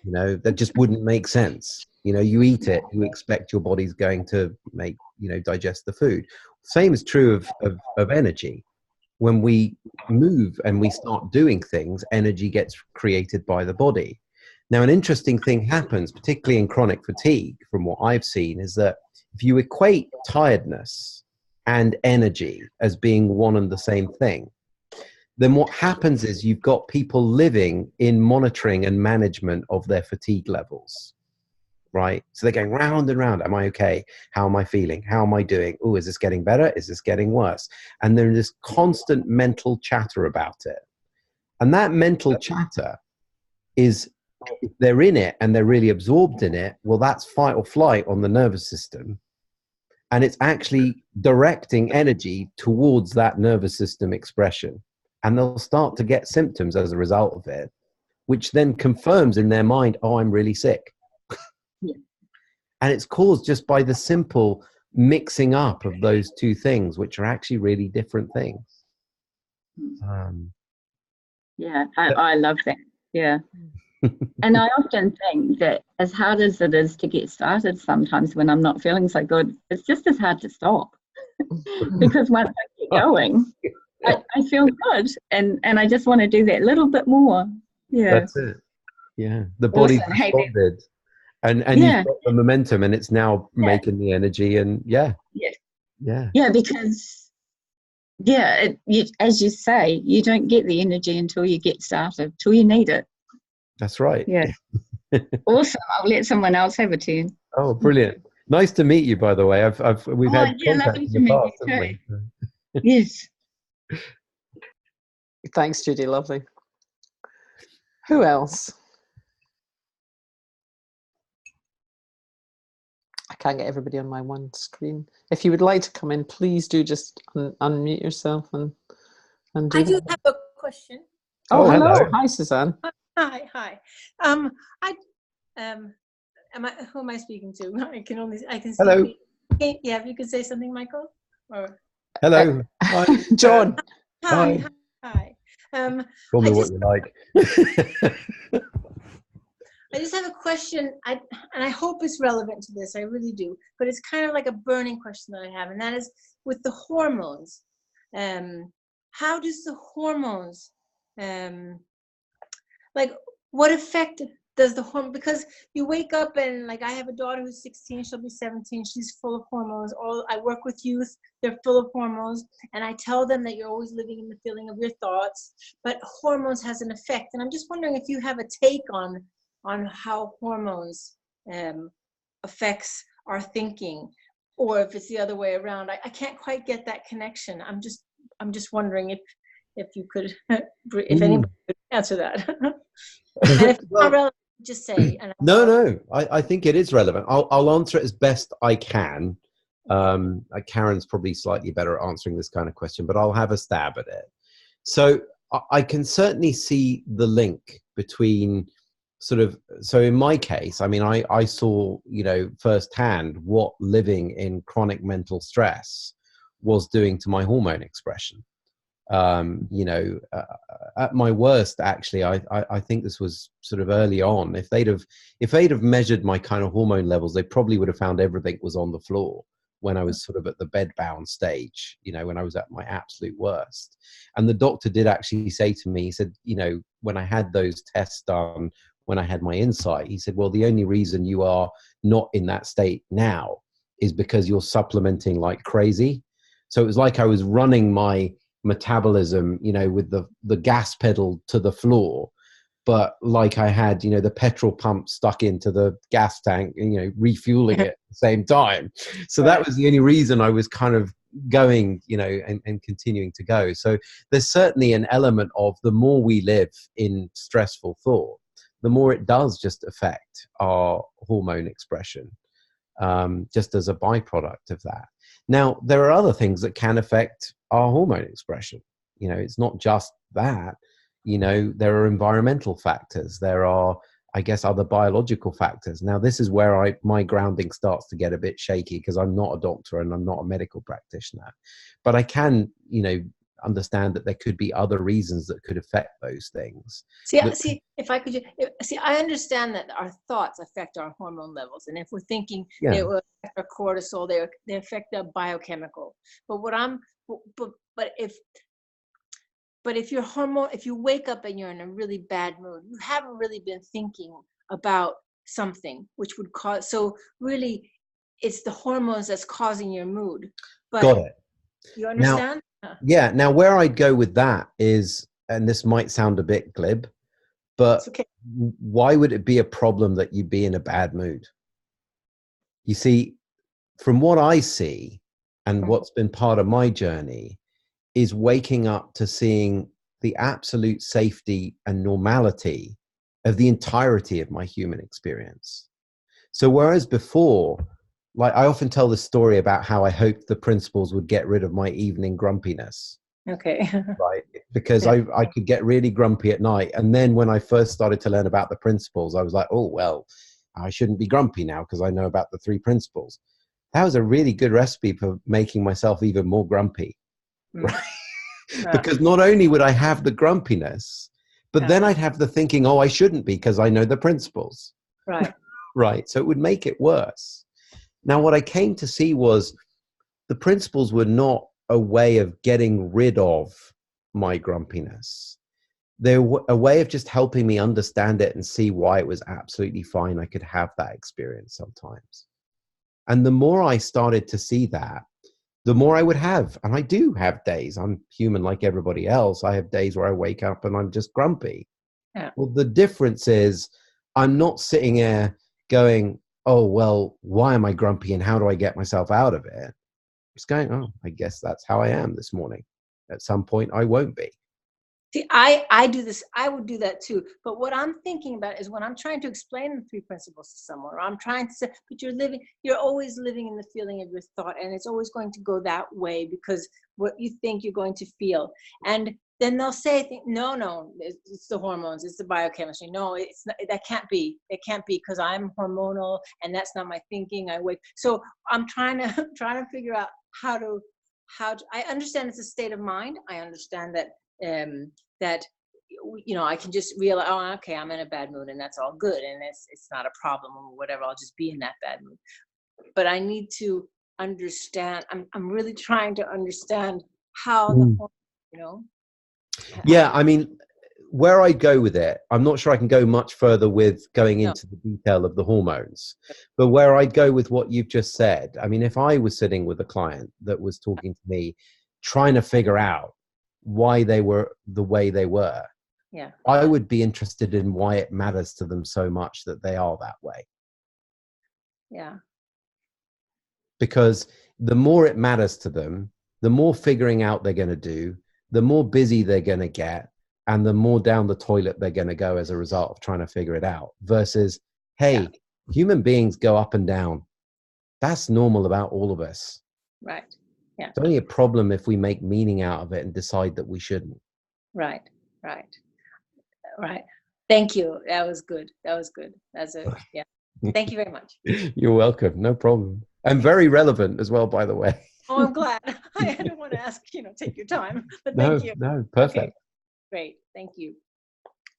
That just wouldn't make sense. You eat it, you expect your body's going to make, digest the food. Same is true of energy. When we move and we start doing things, energy gets created by the body. Now, an interesting thing happens, particularly in chronic fatigue, from what I've seen, is that if you equate tiredness and energy as being one and the same thing, then what happens is you've got people living in monitoring and management of their fatigue levels, right? So they're going round and round. Am I okay? How am I feeling? How am I doing? Oh, is this getting better? Is this getting worse? And there's this constant mental chatter about it. And that mental chatter is, if they're in it and they're really absorbed in it, well, that's fight or flight on the nervous system. and it's actually directing energy towards that nervous system expression. And they'll start to get symptoms as a result of it, which then confirms in their mind, oh, I'm really sick. Yeah. And it's caused just by the simple mixing up of those two things, which are actually really different things. Yeah, I love that. Yeah. And I often think that as hard as it is to get started sometimes when I'm not feeling so good, it's just as hard to stop. Because once I get going, I feel good, and I just want to do that little bit more. Yeah. That's it. Yeah. The body's Awesome. responded. And Yeah. you've got the momentum, and it's now making the energy, and yeah, because as you say, you don't get the energy until you get started, till you need it. That's right. Yeah. Awesome. I'll let someone else have a turn. Oh, brilliant. Nice to meet you, by the way. We've had contact in the past, haven't we? Yes. Thanks, Judy. Lovely. Who else? I can't get everybody on my one screen. If you would like to come in, please do just unmute yourself and do I do have a question. Oh, hello. Hi, Suzanne. Hi. Who am I speaking to? I can see. Hello. Yeah, if you could say something, Michael. Or hello. Hi. John. Hi. Call me what you like. I just have a question, and I hope it's relevant to this. I really do, but it's kind of like a burning question that I have, and that is with the hormones. How does the hormones, what effect does the hormone? Because you wake up and I have a daughter who's 16, she'll be 17. She's full of hormones. I work with youth; they're full of hormones, and I tell them that you're always living in the feeling of your thoughts. But hormones has an effect, and I'm just wondering if you have a take on how hormones affects our thinking, or if it's the other way around. I can't quite get that connection. I'm just wondering if you could, if anybody could answer that. And if it's not relevant, just say. No, I think it is relevant. I'll answer it as best I can. Karen's probably slightly better at answering this kind of question, but I'll have a stab at it. So I can certainly see the link between so in my case, I mean, I saw, firsthand what living in chronic mental stress was doing to my hormone expression. At my worst, actually, I think this was sort of early on. If they'd have measured my kind of hormone levels, they probably would have found everything was on the floor when I was sort of at the bedbound stage, when I was at my absolute worst. And the doctor did actually say to me, he said, when I had those tests done, when I had my insight, he said, well, the only reason you are not in that state now is because you're supplementing like crazy. So it was like I was running my metabolism, with the gas pedal to the floor, but like I had, the petrol pump stuck into the gas tank, refueling it at the same time. So that was the only reason I was kind of going, and continuing to go. So there's certainly an element of the more we live in stressful thought, the more it does just affect our hormone expression, just as a byproduct of that. Now, there are other things that can affect our hormone expression. It's not just that. There are environmental factors. There are, I guess, other biological factors. Now, this is where my grounding starts to get a bit shaky, because I'm not a doctor and I'm not a medical practitioner. But I can, understand that there could be other reasons that could affect those things. If I could, I understand that our thoughts affect our hormone levels, and if we're thinking, they will affect our cortisol, they affect our biochemical. But if you wake up and you're in a really bad mood, you haven't really been thinking about something which would cause. So really, it's the hormones that's causing your mood. But got it. You understand? Now where I'd go with that is, and this might sound a bit glib, but why would it be a problem that you be in a bad mood? You see, from what I see and what's been part of my journey is waking up to seeing the absolute safety and normality of the entirety of my human experience. So whereas before like I often tell this story about how I hoped the principles would get rid of my evening grumpiness. Okay. Right. Because I could get really grumpy at night. And then when I first started to learn about the principles, I was like, oh, well, I shouldn't be grumpy now because I know about the 3 principles. That was a really good recipe for making myself even more grumpy. Right. Because not only would I have the grumpiness, but then I'd have the thinking, oh, I shouldn't be because I know the principles. Right. Right. So it would make it worse. Now, what I came to see was the principles were not a way of getting rid of my grumpiness. They're a way of just helping me understand it and see why it was absolutely fine I could have that experience sometimes. And the more I started to see that, the more I would have. And I do have days. I'm human like everybody else. I have days where I wake up and I'm just grumpy. Yeah. Well, the difference is I'm not sitting there going, oh, well, why am I grumpy and how do I get myself out of it? It's going, oh, I guess that's how I am this morning. At some point, I won't be. See, I do this. I would do that too. But what I'm thinking about is when I'm trying to explain the 3 principles to someone, or I'm trying to say, but you're always living in the feeling of your thought, and it's always going to go that way because what you think you're going to feel. And then they'll say, no, it's the hormones, it's the biochemistry. No, it's not, that can't be. It can't be because I'm hormonal, and that's not my thinking. So I'm trying to figure out how to. I understand it's a state of mind. I understand that. That I can just realize, oh, okay, I'm in a bad mood and that's all good and it's not a problem or whatever. I'll just be in that bad mood. But I need to understand. I'm really trying to understand how Yeah, I mean, where I go with it, I'm not sure I can go much further with going into the detail of the hormones, but where I'd go with what you've just said, I mean, if I was sitting with a client that was talking to me, trying to figure out why they were the way they were, I would be interested in why it matters to them so much that they are that way. Yeah. Because the more it matters to them, the more figuring out they're going to do, the more busy they're going to get, and the more down the toilet they're going to go as a result of trying to figure it out. Versus, hey, human beings go up and down. That's normal about all of us. Right. Yeah. It's only a problem if we make meaning out of it and decide that we shouldn't. Right. Thank you. That was good. Thank you very much. You're welcome. No problem. And very relevant as well, by the way. Oh, I'm glad. I didn't want to ask, take your time, but thank you. No, perfect. Okay. Great. Thank you.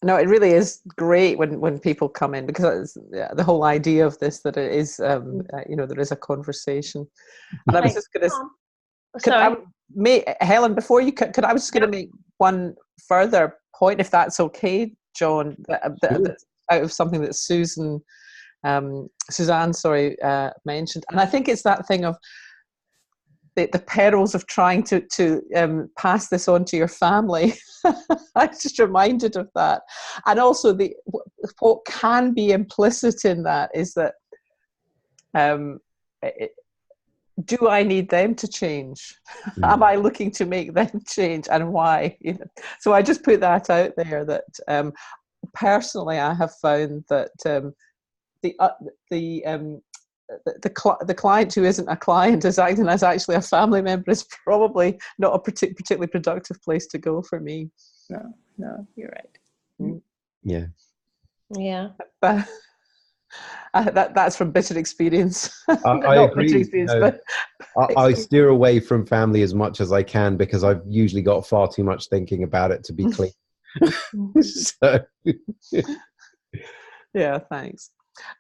No, it really is great when people come in because the whole idea of this, that it is, there is a conversation. And I was just going to, Helen, before you could I was just going to make one further point, if that's okay, John, that out of something that Suzanne mentioned. And I think it's that thing of the perils of trying to pass this on to your family. I was just reminded of that. And also what can be implicit in that is that do I need them to change? Am I looking to make them change, and why? So I just put that out there that personally I have found that the client who isn't a client is acting as actually a family member is probably not a particularly productive place to go for me. No, you're right. Yeah. But that's from bitter experience. I agree. Bitter experience, but I steer away from family as much as I can because I've usually got far too much thinking about it to be clean. So. Yeah, thanks.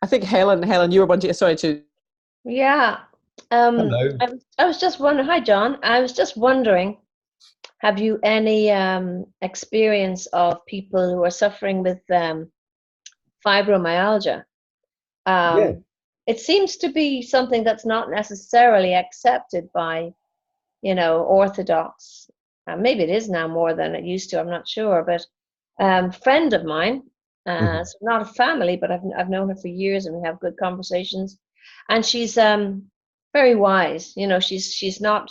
I think Helen, you were wanting. Sorry to. Yeah. Hello. I was just wondering. Hi, John. I was just wondering, have you any experience of people who are suffering with fibromyalgia? It seems to be something that's not necessarily accepted by, orthodox. Maybe it is now more than it used to. I'm not sure, but friend of mine. So not a family, but I've known her for years, and we have good conversations. And she's very wise. She's not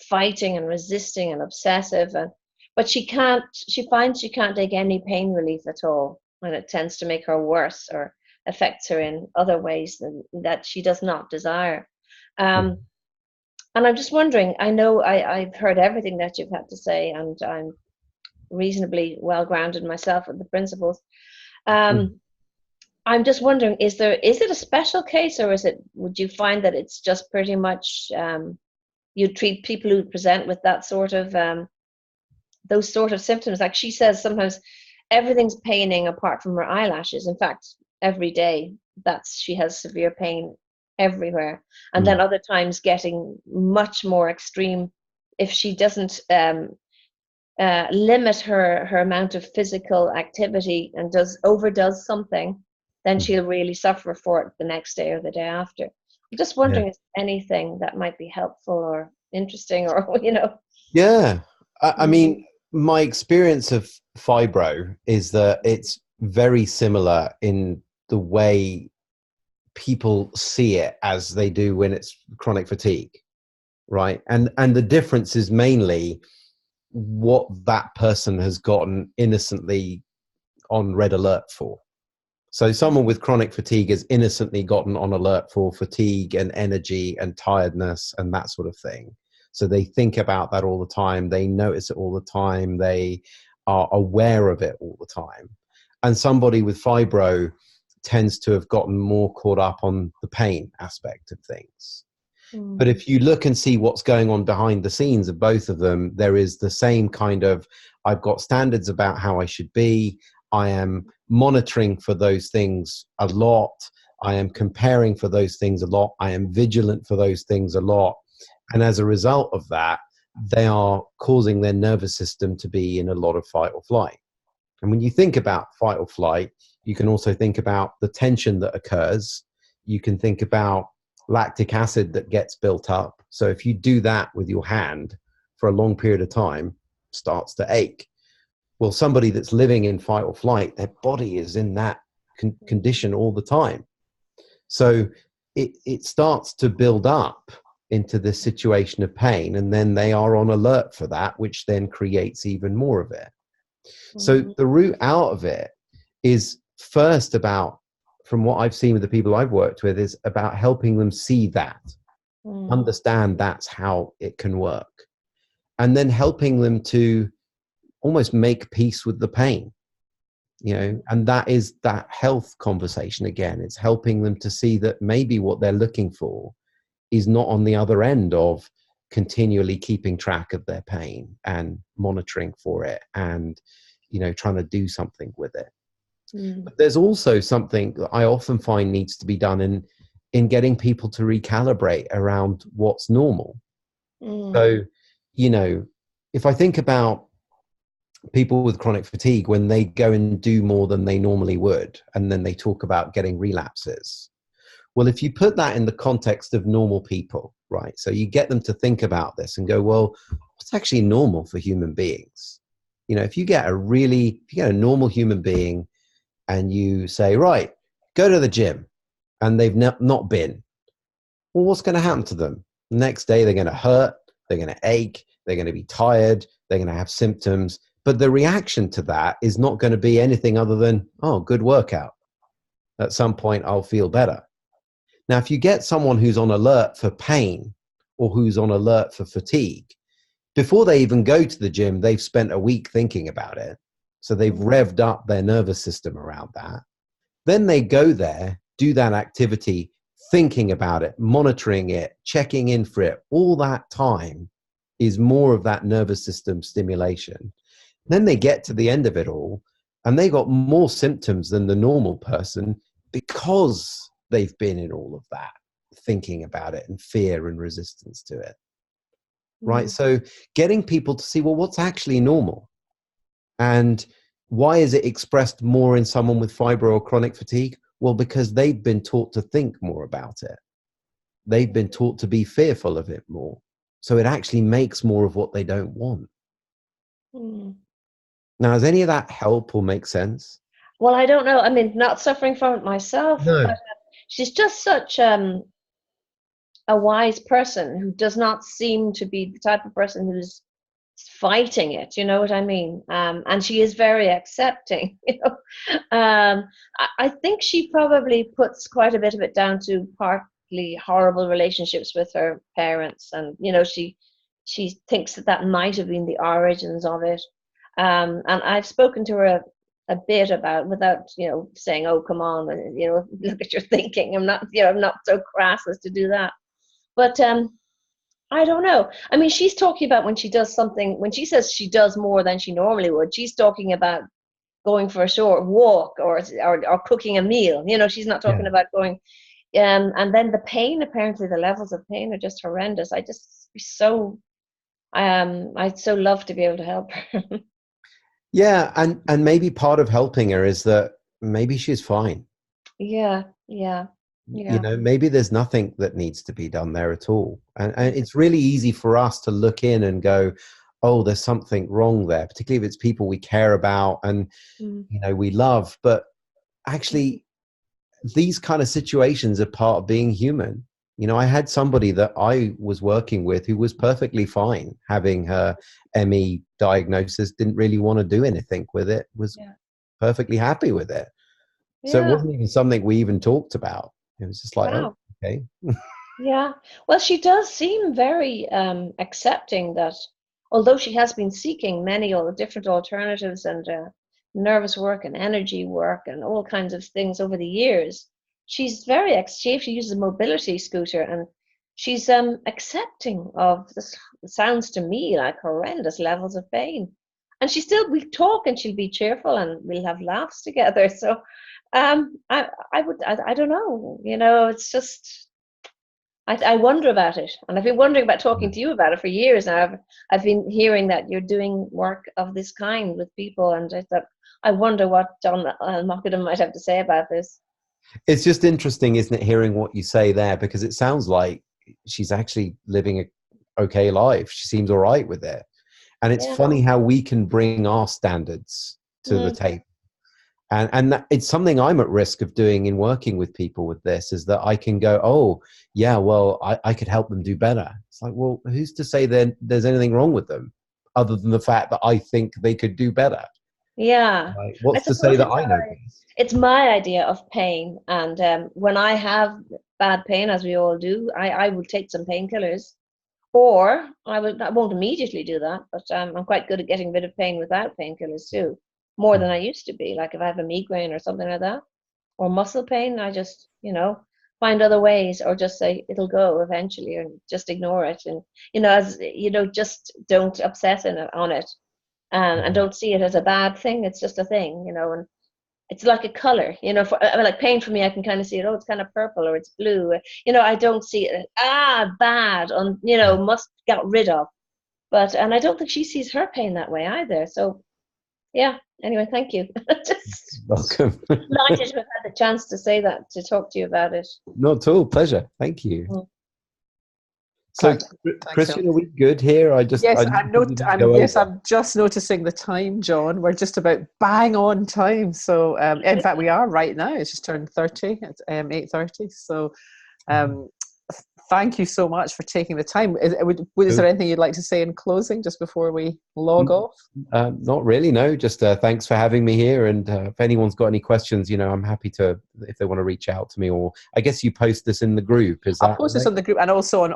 fighting and resisting and obsessive, but she finds she can't take any pain relief at all, and it tends to make her worse or affects her in other ways that she does not desire. And I'm just wondering, I know I've heard everything that you've had to say, and I'm reasonably well grounded myself in the principles. I'm just wondering, is it a special case, or would you find that it's just pretty much you treat people who present with that sort of those sort of symptoms? Like she says, sometimes everything's paining apart from her eyelashes. In fact, every day she has severe pain everywhere, and then other times getting much more extreme if she doesn't limit her amount of physical activity and overdoes something, then she'll really suffer for it the next day or the day after. I'm just wondering if anything that might be helpful or interesting, or Yeah, I mean, my experience of fibro is that it's very similar in the way people see it as they do when it's chronic fatigue, right? And the difference is mainly what that person has gotten innocently on red alert for. So someone with chronic fatigue has innocently gotten on alert for fatigue and energy and tiredness and that sort of thing. So they think about that all the time. They notice it all the time. They are aware of it all the time. And somebody with fibro tends to have gotten more caught up on the pain aspect of things. But if you look and see what's going on behind the scenes of both of them, there is the same kind of, I've got standards about how I should be. I am monitoring for those things a lot. I am comparing for those things a lot. I am vigilant for those things a lot. And as a result of that, they are causing their nervous system to be in a lot of fight or flight. And when you think about fight or flight, you can also think about the tension that occurs. You can think about lactic acid that gets built up. So if you do that with your hand for a long period of time, it starts to ache. Well, somebody that's living in fight or flight, their body is in that condition all the time. So it starts to build up into this situation of pain, and then they are on alert for that, which then creates even more of it. So the route out of it is first about, from what I've seen with the people I've worked with, is about helping them see that, understand that's how it can work, and then helping them to almost make peace with the pain, and that is that health conversation again. It's helping them to see that maybe what they're looking for is not on the other end of continually keeping track of their pain and monitoring for it and, trying to do something with it. But there's also something that I often find needs to be done in getting people to recalibrate around what's normal. So, if I think about people with chronic fatigue, when they go and do more than they normally would, and then they talk about getting relapses. Well, if you put that in the context of normal people, right? So you get them to think about this and go, well, what's actually normal for human beings? If you get a normal human being and you say, right, go to the gym, and they've not been, well, what's going to happen to them? The next day, they're going to hurt, they're going to ache, they're going to be tired, they're going to have symptoms. But the reaction to that is not going to be anything other than, oh, good workout. At some point, I'll feel better. Now, if you get someone who's on alert for pain or who's on alert for fatigue, before they even go to the gym, they've spent a week thinking about it. So they've revved up their nervous system around that. Then they go there, do that activity, thinking about it, monitoring it, checking in for it. All that time is more of that nervous system stimulation. Then they get to the end of it all, and they got more symptoms than the normal person because they've been in all of that, thinking about it and fear and resistance to it. Right? So getting people to see, well, what's actually normal? And why is it expressed more in someone with fibro or chronic fatigue? Well, because they've been taught to think more about it. They've been taught to be fearful of it more. So it actually makes more of what they don't want. Now, does any of that help or make sense? Well, I don't know. I mean, not suffering from it myself, No. but she's just such a wise person who does not seem to be the type of person who's fighting it, you know what I mean? And she is very accepting, you know. I think she probably puts quite a bit of it down to partly horrible relationships with her parents, and you know, she thinks that that might have been the origins of it. And I've spoken to her a bit about, without, you know, saying, oh, come on, you know, look at your thinking. I'm not, you know, I'm not so crass as to do that. But I don't know. I mean, she's talking about when she does something, when she says she does more than she normally would, she's talking about going for a short walk or cooking a meal. You know, she's not talking about going. And then the pain, apparently the levels of pain are just horrendous. I'd so love to be able to help her. Yeah, and maybe part of helping her is that maybe she's fine. Yeah. You know, maybe there's nothing that needs to be done there at all. And it's really easy for us to look in and go, oh, there's something wrong there, particularly if it's people we care about and, you know, we love. But actually, these kind of situations are part of being human. You know, I had somebody that I was working with who was perfectly fine having her ME diagnosis, didn't really want to do anything with it, was perfectly happy with it. So it wasn't even something we even talked about. It was just like, oh, okay. Yeah. Well, she does seem very accepting that, although she has been seeking many different alternatives and nervous work and energy work and all kinds of things over the years, she's very, she uses a mobility scooter, and she's accepting of this. Sounds to me like horrendous levels of pain. And we talk and she'll be cheerful and we'll have laughs together. So I don't know, you know, it's just, I wonder about it. And I've been wondering about talking to you about it for years now. I've been hearing that you're doing work of this kind with people, and I thought, I wonder what John El-Mokadem might have to say about this. It's just interesting, isn't it, hearing what you say there, because it sounds like she's actually living a okay life. She seems all right with it. And it's funny how we can bring our standards to the table. And it's something I'm at risk of doing in working with people with this, is that I can go, oh, yeah, well, I could help them do better. It's like, well, who's to say then there's anything wrong with them other than the fact that I think they could do better? Yeah. Like, what's to say that I know this? It's my idea of pain. And when I have bad pain, as we all do, I will take some painkillers. Or I won't immediately do that, but I'm quite good at getting rid of pain without painkillers too. More than I used to be. Like if I have a migraine or something like that, or muscle pain, I just, you know, find other ways, or just say it'll go eventually, and just ignore it. And, you know, as you know, just don't obsess on it, and don't see it as a bad thing. It's just a thing, you know. And it's like a color, you know. I mean, like pain for me, I can kind of see it. Oh, it's kind of purple, or it's blue. You know, I don't see it. Bad. You know, must get rid of. But and I don't think she sees her pain that way either. So, yeah. Anyway, thank you. Just welcome. Delighted to have had the chance to say that, to talk to you about it. Not at all. Pleasure. Thank you. So, Christian, are we good here? I'm just noticing the time, John. We're just about bang on time. So, in fact, we are right now. It's just turned 30. It's 8:30. So, thank you so much for taking the time. Is there anything you'd like to say in closing, just before we log off? Not really, no. Just thanks for having me here. And if anyone's got any questions, you know, I'm happy to, if they want to reach out to me. Or I guess you post this in the group. I'll post this on the group, and also on.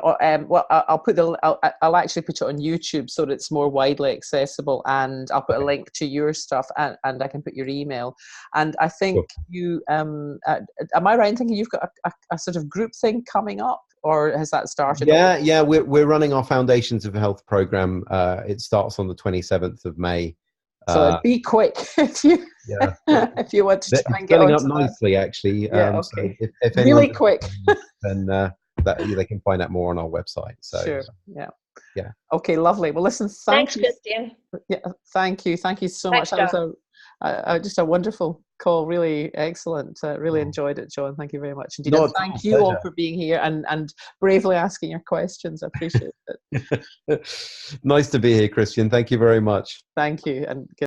I'll actually put it on YouTube so that it's more widely accessible. And I'll put a link to your stuff, and I can put your email. And I think you. Am I right in thinking you've got a sort of group thing coming up? Or has that started? Yeah, we're running our Foundations of Health program. It starts on the 27th of May. So be quick if you if you want to try and get filling up nicely, actually. Okay. So if really quick, then they can find out more on our website. So sure. Yeah. Okay, lovely. Well, listen, thanks, Christian. Yeah, thank you so much. That was just a wonderful call, really excellent. Really enjoyed it, John. Thank you very much indeed. And thank you all for being here and bravely asking your questions. I appreciate it. Nice to be here, Christian. Thank you very much. Thank you, and good